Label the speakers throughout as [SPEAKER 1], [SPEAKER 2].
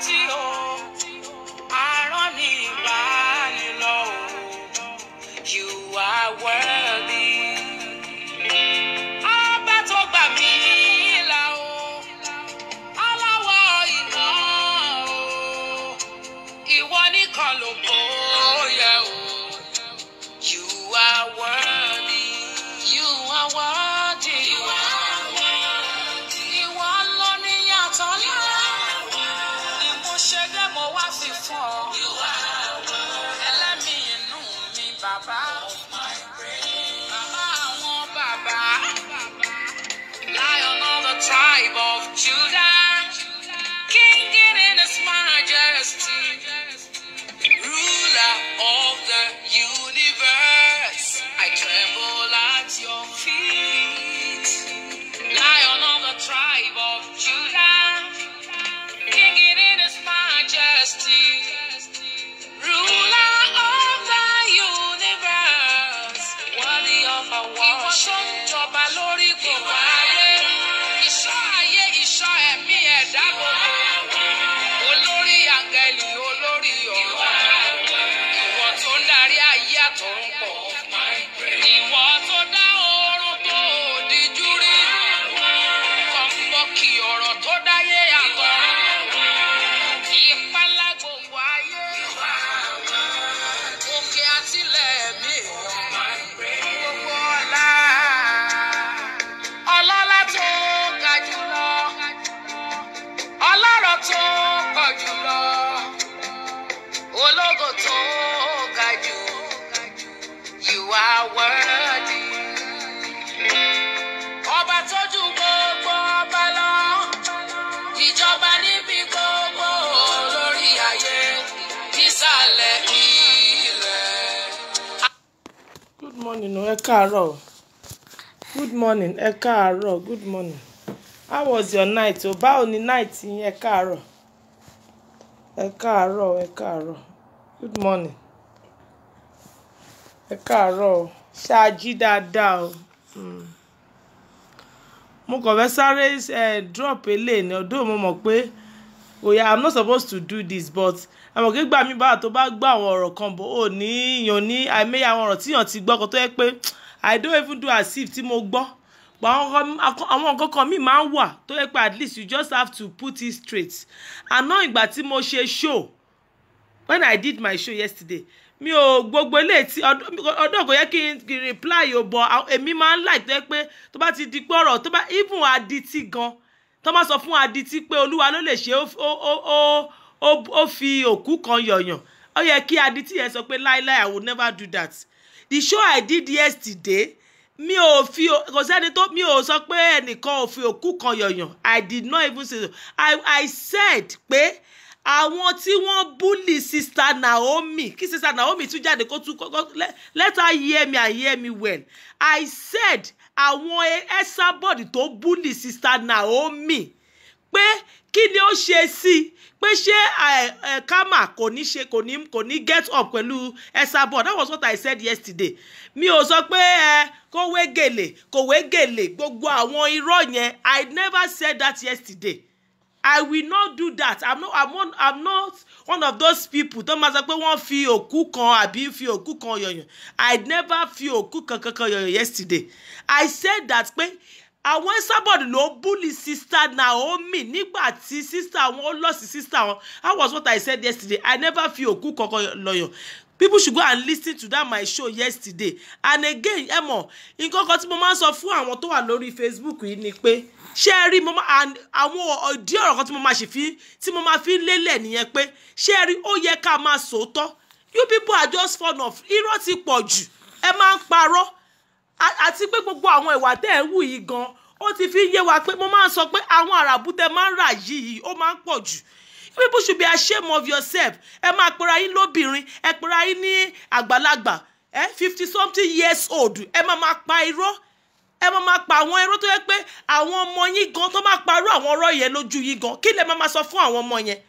[SPEAKER 1] tí o arán ní ìbánilọ o. You are worthy. Ọba tó gbà mí là o, aláwọ̀ iná o, ìwọ nìkan ló bóyá o. You are worthy. You are worthy. You are worthy. Ìwọ ló ní yàtọ̀ ńlá. Ni mo ṣe dé mo wá fi fún ọ. You are worthy. Ẹlẹ́mìí inú mi bàbá. Bàbá àwọn bàbá. Lion of the tribe of Judah. King in his majesty. Ruler of the universe. I tremble at your feet. Lion of the tribe of Judah. King in his majesty. Ruler of the universe. Worthy of our worship. Ìwọ tó ń jọba lórí gbogbo ayé. Ìṣọ́ ayé, ìṣọ́ ẹ̀mí ẹ̀dá gbogbo. Olórí áńgẹ́lì, olórí ọ̀run. Ìwọ tó ń darí ayé àtọ̀run pọ̀. Ìwọ tó dá oorun tó òdìjú rí. Kọ̀ǹbọ̀kì ọ̀rọ̀ tó dáyé àtọ̀run. Ìpalá gbogbo ayé. Òkè àtìlẹ̀ mi. Gbogbo ọlá. Ọlọ́lá tó ga jùlọ. Ọlọ́rọ̀ tó pọ̀ jùlọ. Ológo tó ga jù. You are worthy. Ọba tó ju gbogbo ọba lọ. Ìjọba níbi gbogbo lórí ayé. Nísàlẹ̀ ilẹ̀.
[SPEAKER 2] Good morning, ẹ káàárọ̀. Good morning, ẹ káàárọ̀. Good morning. How was your night? O báwo ni night yín? Ẹ káàárọ̀. Ẹ káàárọ̀, ẹ káàárọ̀. Good morning. Ẹ káàárọ̀. Ṣáàjí dáadáa o. Mo kàn fẹ́ sáré drop eléyìí ni ọdún mo mọ̀ pé I'm not supposed to do this but àmọ̀ kí gbà mí báyà tó bá gbọ́ àwọn ọ̀rọ̀ kan bò ó ní yàn ní àìmọye àwọn ọ̀rọ̀ tí yàn ti gbọ́ kan tó yẹ pé I don't even do as if tí mo gbọ́ but àwọn nǹkan kan mi máa ń wà tó yẹ pé at least you just have to put it straight. Àná ìgbà tí mo ṣe show when I did my show yesterday mi ò gbogbo eléyìí tí ọdún kò yẹ kí n reply o but èmi máa ń like tó yẹ pé tó bá ti di pé ọ̀rọ̀ tó bá even adití gan tó máa sọ fún adití pé olúwa ló lè ṣe ó fi òkú kan yọ̀yàn ó yẹ kí adití yẹn sọ pé láíláí I would never do that. The show I did yesterday mi ò fi kò sẹ́ni tó mi ò sọ pé ẹnìkan ò fi òkú kan yọ̀yàn I did not even say so. I said pé àwọn tí wọ́n bully sister Naomi kí sister Naomi tún jáde kó tún let her hear me and hear me well. I said àwọn Esabod tó bully sister Naomi pé kí ni ó ṣe sí pé ṣé Kama kò ní get up pẹ̀lú Esabod. That was what I said yesterday. Mi ò sọ pé kó wé gèlè kò wé gèlè gbogbo àwọn irọ́ yẹn. I never said that yesterday. I will not do that. I'm not one of those people. Tó máa sọ pé wọ́n fi òkú kan àbí fi òkú kan yọ̀yàn. I never fi òkú kan yọ̀yàn yesterday. I said that pé àwọn Esabod ló bully sister Naomi nígbà tí sister wọn lọ sí sister wọn. That was what I said yesterday. I never fi òkú kan yọ̀yàn. People should go and listen to that my show yesterday. And again, ẹ mọ̀, nǹkan kan tí mo máa ń sọ fún àwọn tó wà lórí Facebook yìí ni pé ṣé ẹ rí àwọn ìdí ọ̀rọ̀ kan tí mo máa fi lélẹ̀ nìyẹn pé ṣé ẹ rí ó yẹ ká máa sòótọ́. You people are just fond of irọ́ ti pọ̀ jù ẹ máa ń parọ́ àti pé gbogbo àwọn ìwà tẹ́ ẹ̀ ń wù yìí gan ó ti fi yé wa pé mo máa ń sọ pé àwọn àràbù tẹ́ máa ń rà yìí ó máa ń pọ̀ jù. People should be ashamed of yourself. Ẹ máa pera yín lóbìnrin ẹ pera yín ní àgbàlagbà 50 something years old ẹ máa pa irọ́ ẹ máa pa àwọn irọ́ tó yẹ pé àwọn ọmọ yín gan tó máa parọ́ àwọn ọ̀rọ̀ yẹn lójú yín gan kí lẹ máa sọ fún àwọn ọmọ yẹn.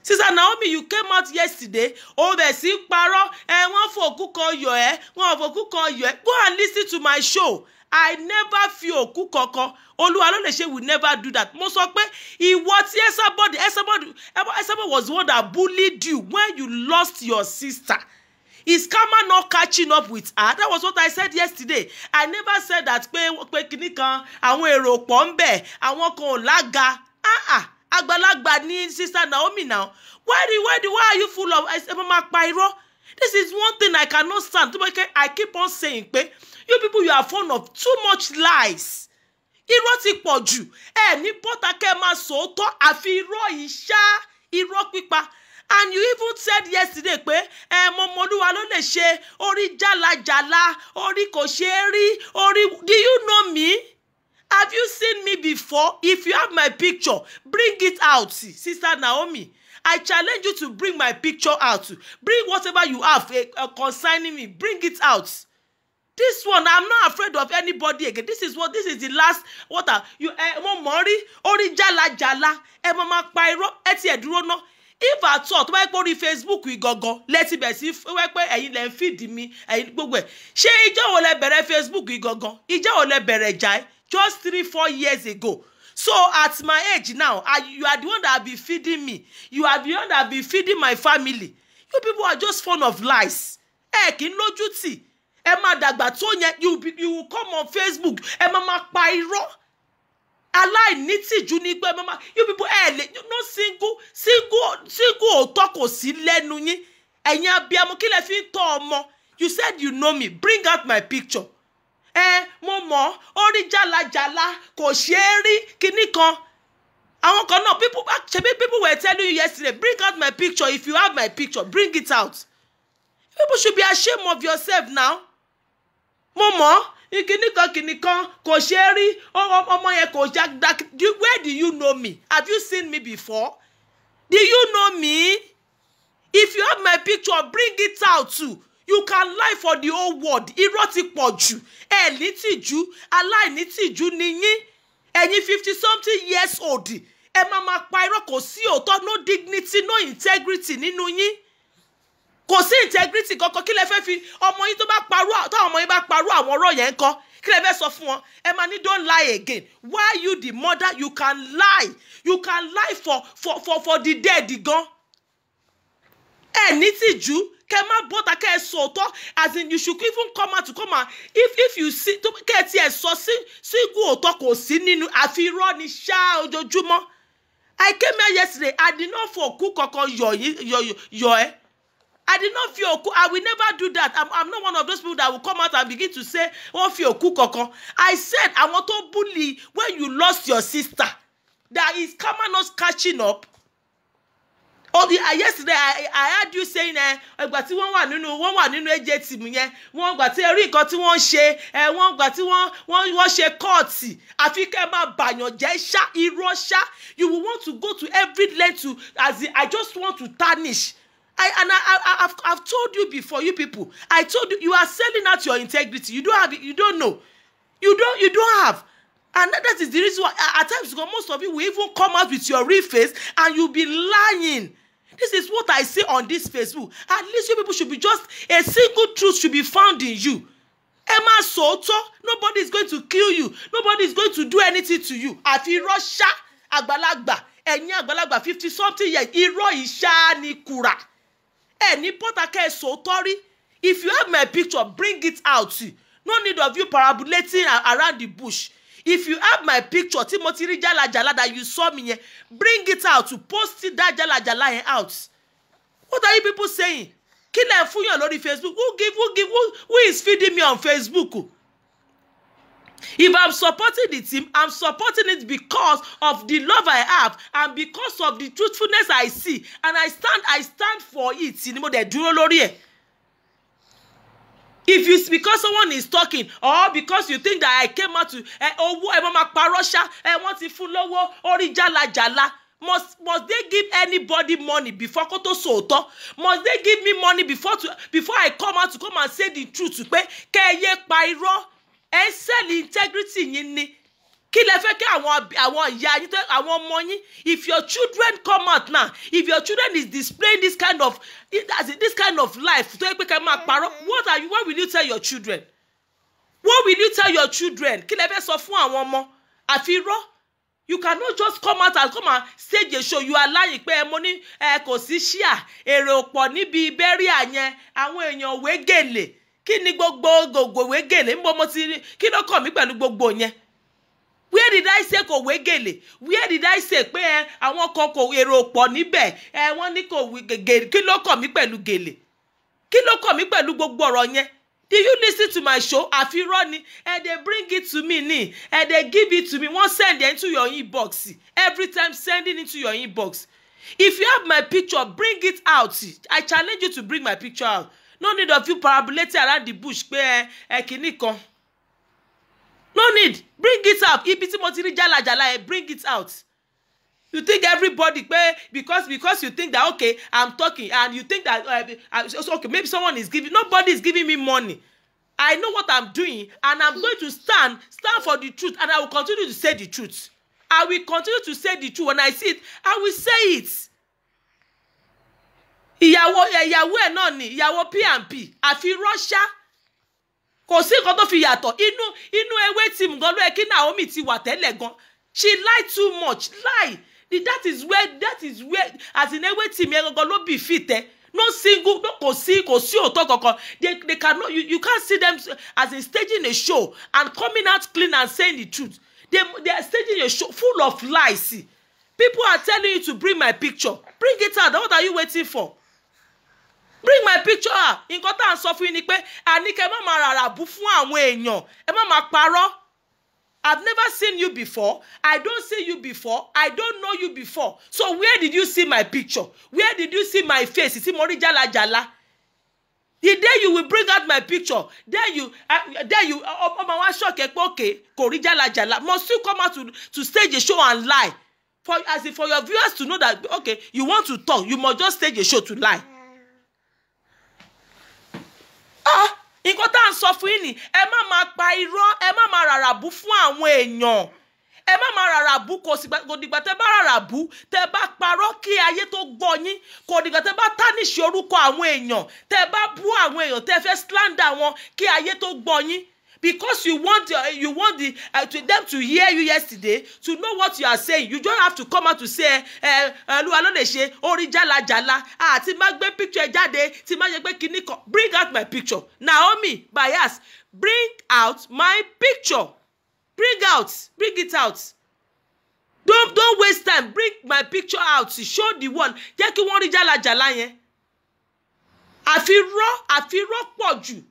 [SPEAKER 2] Sister Naomi, you came out yesterday ó bẹ̀ sí parọ́ wọ́n fòkú kan yọ̀ ẹ́ wọ́n fòkú kan yọ̀ ẹ́. Go and listen to my show. I never fi òkú kankan Olúwa ló lè ṣe will never do that. Mo sọ pé ìwọ tí Esabod was the one that bullied you when you lost your sister. Is karma not catching up with her? That was what I said yesterday. I never said that pé kíní kan àwọn èrò pọ̀ ń bẹ̀ àwọn kan ò lága. Àgbàlagbà ni Sister Naomi now. Why are you full of This is one thing I cannot stand. I keep on saying, you people, you are fond of too much lies. Irọ́ ti pọ̀ jù. Ní bọ́tà kẹ́ máa sòótọ́ àfi irọ́ ìṣá irọ́ pípa. And you even said yesterday pé Olúwa ló lè ṣe orí jálajàla orí kò ṣe é rí orí. Do you know me? Have you seen me before? If you have my picture, bring it out, Sister Naomi. I challenge you to bring my picture out. Bring whatever you have concerning me. Bring it out. This one, I'm not afraid of anybody again. This is the last. What are you? Mori ori jala jala. Mama pairo eti eduro no. If I thought why go on Facebook we go let it be if why ẹ̀yin lẹ feed me ẹ̀yin gbogbo ẹ̀. Ṣé ìjọ́ wo lẹ bẹ̀rẹ̀ Facebook we go. Ìjọ́ wo lẹ bẹ̀rẹ̀ jai just 3-4 years ago. So at my age now, you are the one that be feeding me. You are the one that be feeding my family. You people are just fond of lies. Kí n lójú tì. Má dàgbà tó yẹn, you will come on Facebook. Má pa irọ́. Aláìnítìjú ní pé you people no single òótọ́ kò sí lẹ́nu yín. Ẹ̀yin abiyamọ kí lẹ fi ń tọ́ ọmọ. You said you know me. Bring out my picture. Mo mọ̀ orí jálajàla kò ṣe é rí kíní kan. Àwọn kan náà people were telling you yesterday, bring out my picture. If you have my picture, bring it out. People should be ashamed of yourself now. Mo mọ̀ kíní kan kò ṣe é rí ọmọ yẹn kò já. Where do you know me? Have you seen me before? Do you know me? If you have my picture, bring it out too. You can lie for the whole world. Irọ́ ti pọ̀ jù. Nítìjú, aláìnítìjú ni yín. Ẹ̀yin 50-something years old. Máa pa irọ́ kò sí òótọ́, no dignity, no integrity nínú yín. Kò sí integrity kankan kí lẹ fẹ́ fi ọmọ yín tó bá parọ́ táwọn ọmọ yín bá parọ́ àwọn ọ̀rọ̀ yẹn ńkọ́. Kí lẹ fẹ́ sọ fún wọn? Máa ní don't lie again. Why you the mother? You can lie. You can lie for the dead gan. Nítìjú. Kema bota ke soto as in you should even come out to come out if you see to ke ti e so si gu oto kò sí nínú àfi irọ́ ni sha ojoojúmọ́. I came here yesterday. I did not for cook yo I did not feel cook. I will never do that. I'm not one of those people that will come out and begin to say oh feel cook. I said I want to bully when you lost your sister. That is karma not catching up. Yesterday I heard you saying ìgbà tí wọ́n wà nínú AJ team yẹn wọ́n gbà tí rí nǹkan tí wọ́n ṣe wọ́n gbà tí wọ́n ṣe kọ́ọ̀tì àfi kẹ́ máa bàyàn jẹ́ ṣá irọ́ ṣá. You will want to go to every length to as in I just want to tarnish. I've told you before, you people. I told you are selling out your integrity. You don't have it. You don't know. You don't have. And that is the reason why at times most of you will even come out with your real face and you'll be lying. This is what I say on this Facebook. At least you people should be just a single truth should be found in you. Emma Soto, nobody is going to kill you. Nobody is going to do anything to you. Àfi Russia, àgbàlagbà, ẹ̀yin àgbàlagbà 50-something years. Irọ́ ìṣá ni kùrà. Ní pọ́tàkẹ́ sòótọ́rí. If you have my picture, bring it out. No need of you parabolating around the bush. If you have my picture, Timothy Jala that you saw me here, bring it out to post it that Jala out. What are you people saying? Kill them for you on Facebook. Who is feeding me on Facebook? If I'm supporting the team, I'm supporting it because of the love I have and because of the truthfulness I see. And I stand for it. If it's because someone is talking or because you think that I came out to want to follow ori jala must they give anybody money before koto soto? Must they give me money before I come out to come and say the truth to pé keye pa irọ́ sell integrity yin ni kí lẹ fẹ́ kí àwọn ìyá yín àwọn ọmọ yín if your children come out now if your children is displaying this kind of life tó yẹ pé ká máa parọ́ what will you tell your children? What will you tell your children? Kí lẹ fẹ́ sọ fún àwọn ọmọ? Àfi irọ́. You cannot just come out and come and stage a show. You are lying pé mo ní kò sí ṣíà èrò pọ̀ níbi bẹ́ríà yẹn àwọn èèyàn wégèlè. Kí ni gbogbo wégèlè? Nbo mo ti rí kí ló kàn mí pẹ̀lú gbogbo yẹn? Where did I say kò wégèlè? Where did I say pé àwọn kan kò èrò pọ̀ níbẹ̀? Wọ́n ní kò gèlè. Kí ló kàn mí pẹ̀lú gèlè? Kí ló kàn mí pẹ̀lú gbogbo ọ̀rọ̀ yẹn? Did you listen to my show? Àfi irọ́ ni. They bring it to me ni. They give it to me. Wọ́n send it into your inbox. Every time sending into your inbox. If you have my picture, bring it out. I challenge you to bring my picture out. No need of you parabolating around the bush pé kìíní kan. No need. Bring it out. Ibi tí mo ti rí jálajàla bring it out. You think everybody pay because you think that okay, I'm talking and you think that okay, maybe someone is giving. Nobody is giving me money. I know what I'm doing and I'm going to stand for the truth and I will continue to say the truth. I will continue to say the truth. When I see it, I will say it. Ìyàwó ẹ̀ náà ni ìyàwó P&P àfi Russia. Kò sí nǹkan tó fi yàtọ̀. Inú ewé tí gan ló yẹ kí Naomi ti wà tẹ́lẹ̀ gan. She lied too much. Lie. That is where as in ewé tí mi gan ló be fit. No single, no kò sí òótọ́ kankan. They cannot. You can't see them as in staging a show and coming out clean and saying the truth. They are staging a show full of lies. People are telling you to bring my picture. Bring it out. What are you waiting for? Bring my picture out. Nǹkan tá à ń sọ fún yín ni pé àníkẹ́ má máa ràrà bú fún àwọn èèyàn. Ẹ má máa parọ́. I've never seen you before. I don't see you before. I don't know you before. So where did you see my picture? Where did you see my face? Ìsí mo rí jálajàla. The day you will bring out my picture, then you ọmọ wa shock ẹ pé okay kò rí jálajàla. Must you come out to stage a show and lie? For your viewers to know that okay, you want to talk, you must just stage a show to lie. Nǹkan tá à ń sọ fún yín ni ẹ má máa pa irọ́ ẹ má máa ràràbù fún àwọn èèyàn ẹ má máa ràràbù kò dìgbà tẹ́ bá ràràbù tẹ́ bá parọ́ kí ayé tó gbọ́ yín kò dìgbà tẹ́ bá tánìṣì orúkọ àwọn èèyàn tẹ́ bá bú àwọn èèyàn tẹ́ fẹ́ slander wọn kí ayé tó gbọ́ yín because you want them to hear you yesterday to know what you are saying. You don't have to come out to say Olúwa ló lè ṣe orí jálajàla tí má gbé picture jáde tí má yẹ pé kíní kan. Bring out my picture. Naomi Bias, bring out my picture. Bring it out. Don't waste time. Bring my picture out. Show the world. Jẹ́ kí wọ́n rí jálajàla yẹn. Àfirọ́ pọ̀ jù.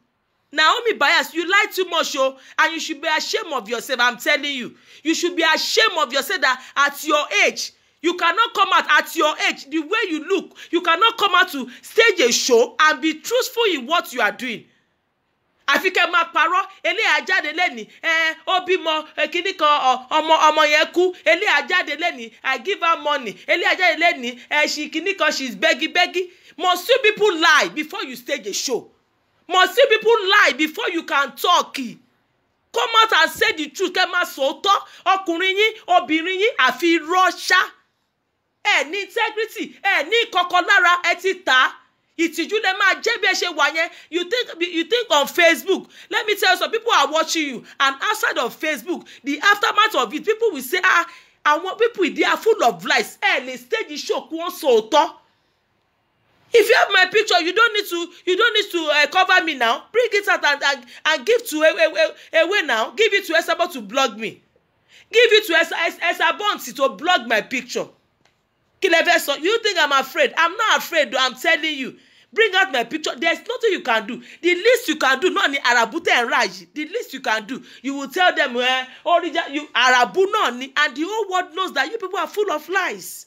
[SPEAKER 2] Naomi Bias, you lie too much, and you should be ashamed of yourself. I'm telling you. You should be ashamed of yourself that at your age, you cannot come out at your age, the way you look, you cannot come out to stage a show and be truthful in what you are doing. Àfi kẹ́ máa parọ́, eléyà jáde lẹ́ni, ó bímọ kíní kan ọmọ yẹn kú, eléyà jáde lẹ́ni, I give her money, eléyà jáde lẹ́ni, she kíní kan she's begging. Must you people lie before you stage a show? Must you people lie before you can talk? Come out and say the truth. Kẹ́ máa sòótọ́, ọkùnrin yín, obìnrin yín, àfi rọ́ṣá. Ní integrity, ní ìkọ̀kọ̀ lára, ẹ ti tà. Ìtìjú lẹ máa jẹ́ bí ẹ ṣe wà yẹn. You think on Facebook. Let me tell you, some people are watching you, and outside of Facebook, the aftermath of it, people will say, àwọn people they are full of lies. Lè stage show kí wọ́n sòótọ́. If you have my picture, you don't need to cover me now. Bring it out and give to away now. Give it to Esabod to blog me. Give it to Esabod to blog my picture. Kileveso, you think I'm afraid? I'm not afraid, though. I'm telling you. Bring out my picture. There's nothing you can do. The least you can do, not ni Arabute and Raj. The least you can do, you will tell them, you Arabu noni, and the whole world knows that you people are full of lies.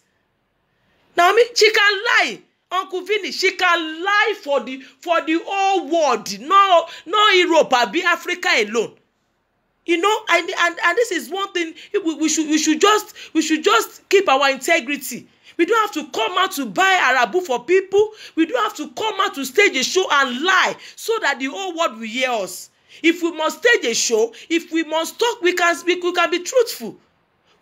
[SPEAKER 2] Naomi, she can lie. Uncle Vinny, she can lie for the whole world, no Europe, be Africa alone. You know, and this is one thing we should just keep our integrity. We don't have to come out to buy Arabu for people. We don't have to come out to stage a show and lie so that the whole world will hear us. If we must stage a show, if we must talk, we can speak, we can be truthful.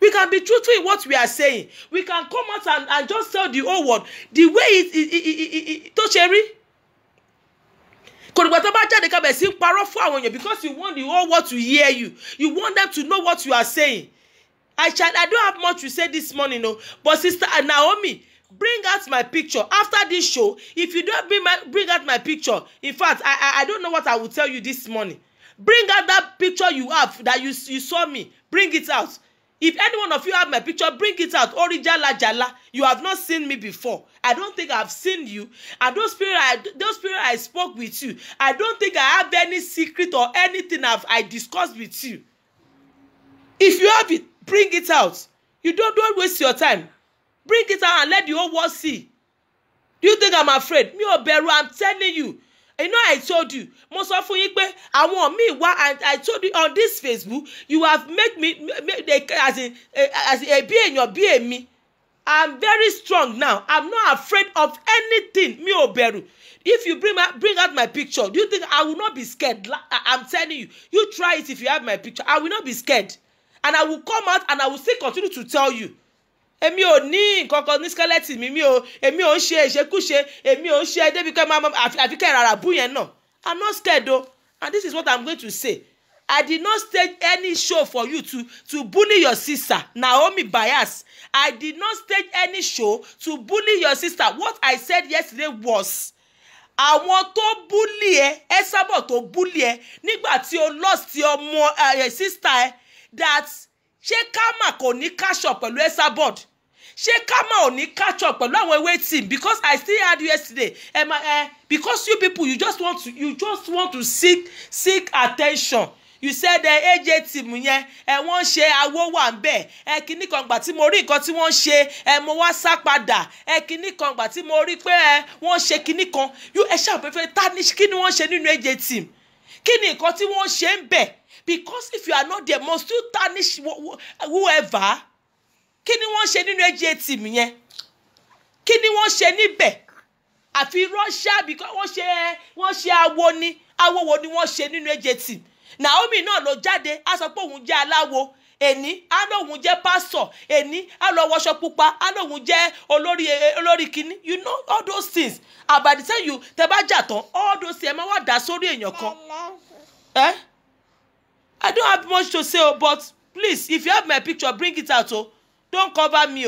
[SPEAKER 2] We can be truthful in what we are saying. We can come out and just tell the whole world the way Tocheri. kò nígbà tó bá jáde ká bẹ̀ sí parọ́ fún àwọn èèyàn because you want the whole world to hear you. You want them to know what you are saying. I don't have much to say this morning, no. But Sister Naomi, bring out my picture after this show. If you don't bring out my picture, in fact, I don't know what I will tell you this morning. Bring out that picture you have that you saw me. Bring it out. If any one of you have my picture, bring it out. Orijala Jala, you have not seen me before. I don't think I've seen you. And those people I spoke with you, I don't think I have any secret or anything I discussed with you. If you have it, bring it out. You don't waste your time. Bring it out and let the whole world see. Do you think I'm afraid? Me ò bẹ̀rù, I'm telling you. You know, I told you. Mo sọ fún yín pé àwọn míì wá, I told you on this Facebook, you have made me as a bí èèyàn bí èmi. I'm very strong now. I'm not afraid of anything. Mi ò bẹ̀rù. If you bring out my picture, do you think I will not be scared? I'm telling you. You try it if you have my picture. I will not be scared. And I will come out and I will still continue to tell you. Èmi ò ní nǹkan ní skeleton mi èmi ò ń ṣe ìṣekúṣe èmi ò ń ṣe débi kẹ́ máa àfi kẹ́ rárá bú yẹn náà. I'm not scared though, and this is what I'm going to say. I did not stage any show for you to bully your sister Naomi Bias. I did not stage any show to bully your sister. What I said yesterday was àwọn tó bully ẹ sábọ̀ tó bully ẹ nígbà tí o lost your sister ẹ that ṣé Karma kò ní catch up pẹ̀lú Esabod? Ṣé Karma ò ní catch up pẹ̀lú àwọn ewé team? Because I still heard you yesterday. Because you people, you just want to seek attention. You said AJ team yẹn wọ́n ṣe awo wà ńbẹ̀ kíní kan gbà tí mo rí nǹkan tí wọ́n ṣe mo wá sá padà kíní kan gbà tí mo rí pé wọ́n ṣe kíní kan ṣàpèfẹ́ tarnish kí ni wọ́n ṣe nínú AJ team? Kí ni nǹkan tí wọ́n ṣe ń bẹ̀? Because if you are not there, must you tarnish whoever? Kí ni wọ́n ṣe nínú AJ team yẹn? Kí ni wọ́n ṣe níbẹ̀? Àfi Russia because wọ́n ṣe awo ni. Awo wo ni wọ́n ṣe nínú AJ team? Naomi náà ló jáde, á sọ pé òun jẹ́ aláwo. Èní á lóun jẹ́ pastor. Èní á lọ wọṣọ pupa. Á lóun jẹ́ olórí kíní. You know all those things. And by the time you tẹ́ bá jà tán, all those things ẹ máa wá dá sórí èèyàn kan. I don't have much to say, but please, if you have my picture, bring it out. Don't cover me.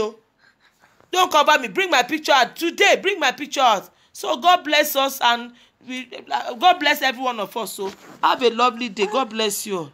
[SPEAKER 2] Don't cover me. Bring my picture out today. Bring my picture out. So God bless us and God bless every one of us. So have a lovely day. God bless you.